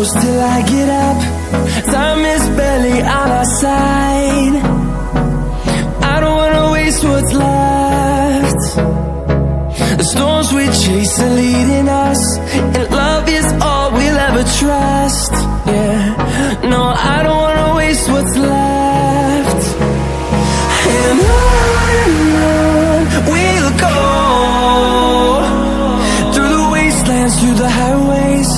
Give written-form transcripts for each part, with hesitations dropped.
close till I get up. Time is barely on our side. I don't wanna waste what's left. The storms we chase are leading us, and love is all we'll ever trust. Yeah, no, I don't wanna waste what's left. And on we'll go, through the wastelands, through the highways,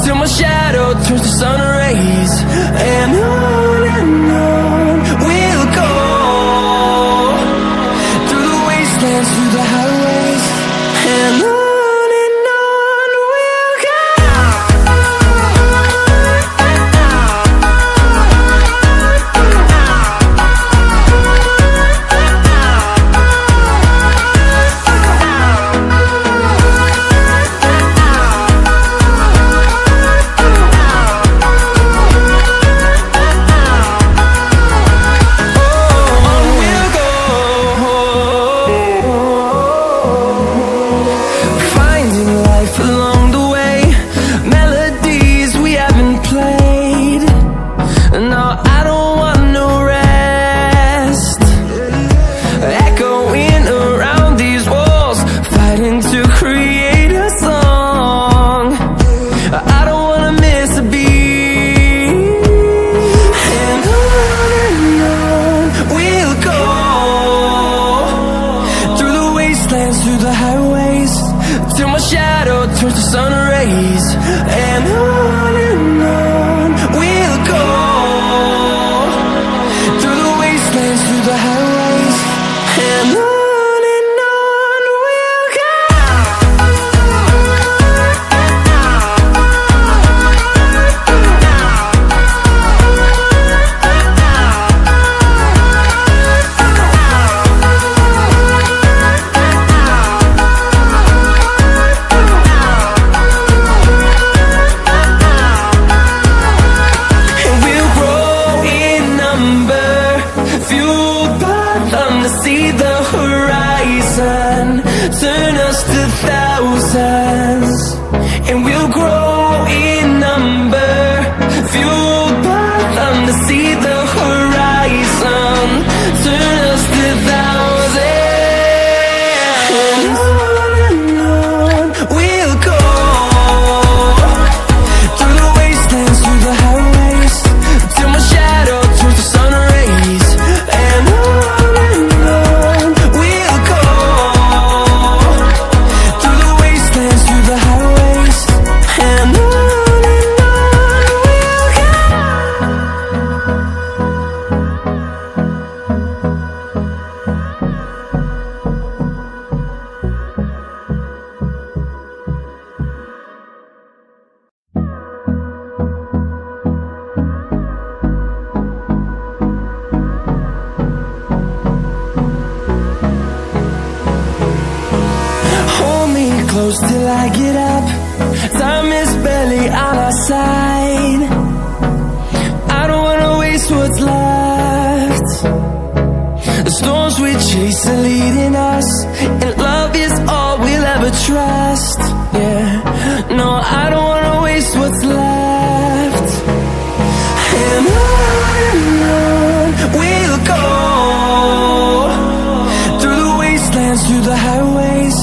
till my shadow turns to sun rays. And on we'll go, through the wastelands, through the highways, and on we'll go. Along the way, melodies we haven't played. No, I don't want no rest. Echoing around these walls, fighting to create a song. I don't wanna miss a beat. And on we'll go, through the wastelands, through the highways, till my shadow turns to sun rays. And on we'll go, through the wastelands, through the highways, and on we'll go. See the horizon, turn us to thousands, and we'll grow in number, fueled by them to see the horizon, turn us to thousands. And on we'll go, through the wastelands, through the highways, till my shadow turns to sun rays. And close till I get up. Time is barely on our side. I don't wanna waste what's left. The storms we chase are leading us, and love is all we'll ever trust. Yeah, no, I don't wanna waste what's left. And on we'll go, through the wastelands, through the highways,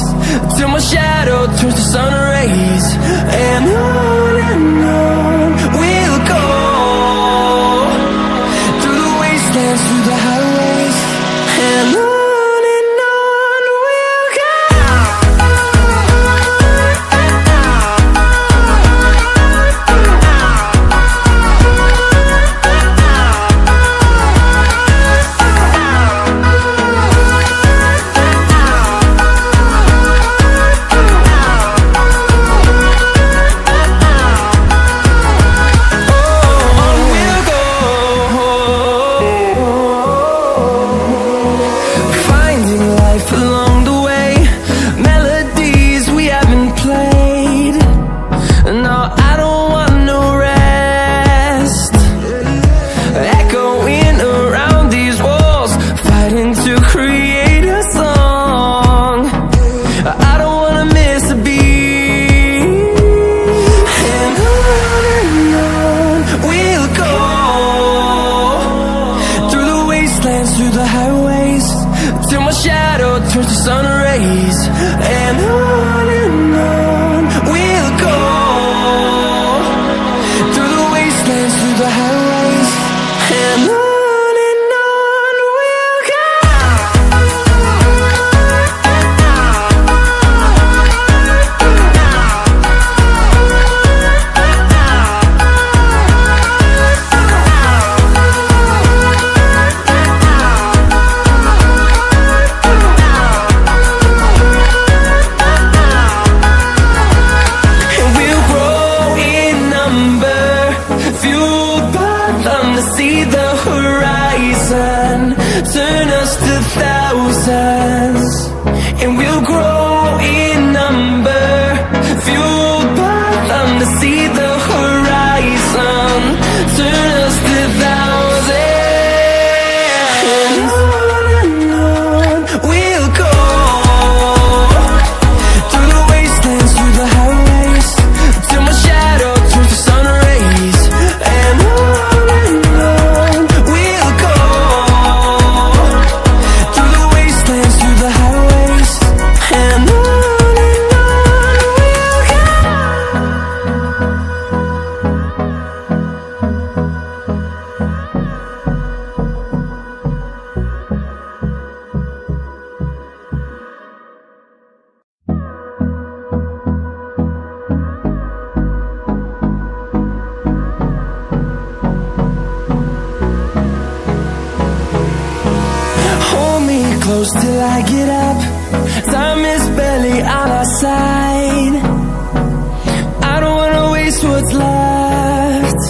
till my shadow turns to sun rays. And on we'll go, through the wastelands, through the highways, and on we'll go. through the highways, till my shadow turns to sun rays. And on we'll go, through the wastelands, through the highways. And on we'll go. See the horizon, turn us to thousands, and we'll grow in number, fueled by them to see the horizon, turn us to thousands. And on we'll go, through the wastelands, through the highways, till my shadow turns to sun rays. And close till I get up, time is barely on our side. I don't wanna waste what's left.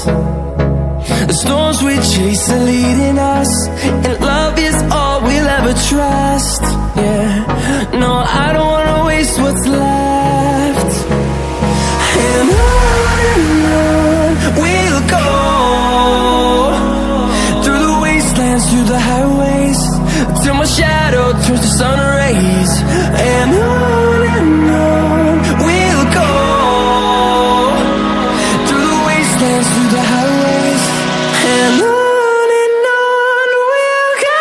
The storms we chase are leading us, and love is all we'll ever trust. Yeah, no, I don't wanna waste what's left. And on we'll go, through the wastelands, through the highways, till my shadow turns to sun rays. And on we'll go, through the wastelands, through the highways. And on we'll go.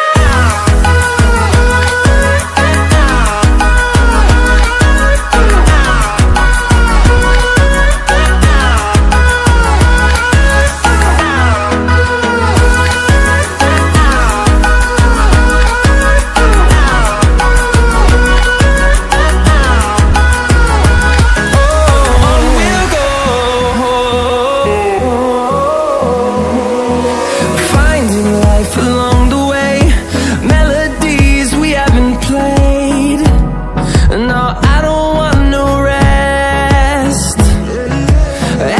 Along the way, melodies we haven't played. No, I don't want no rest,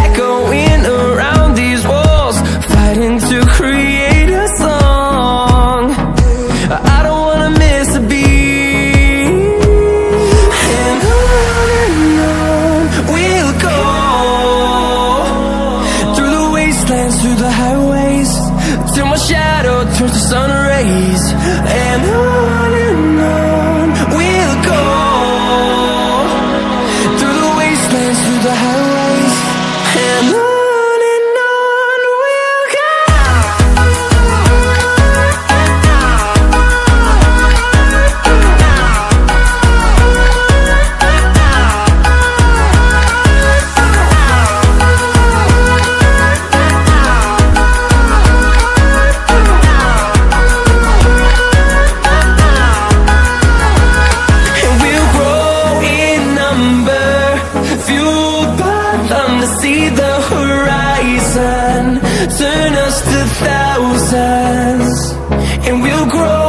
echoing around these walls, fighting to create a song. I don't wanna miss a beat. And on we'll go, through the wastelands, through the highways, till my shadow turns to sun rays. And on we'll go, through the wastelands, through the highways. And on we'll go. See the horizon, turn us to thousands, and we'll grow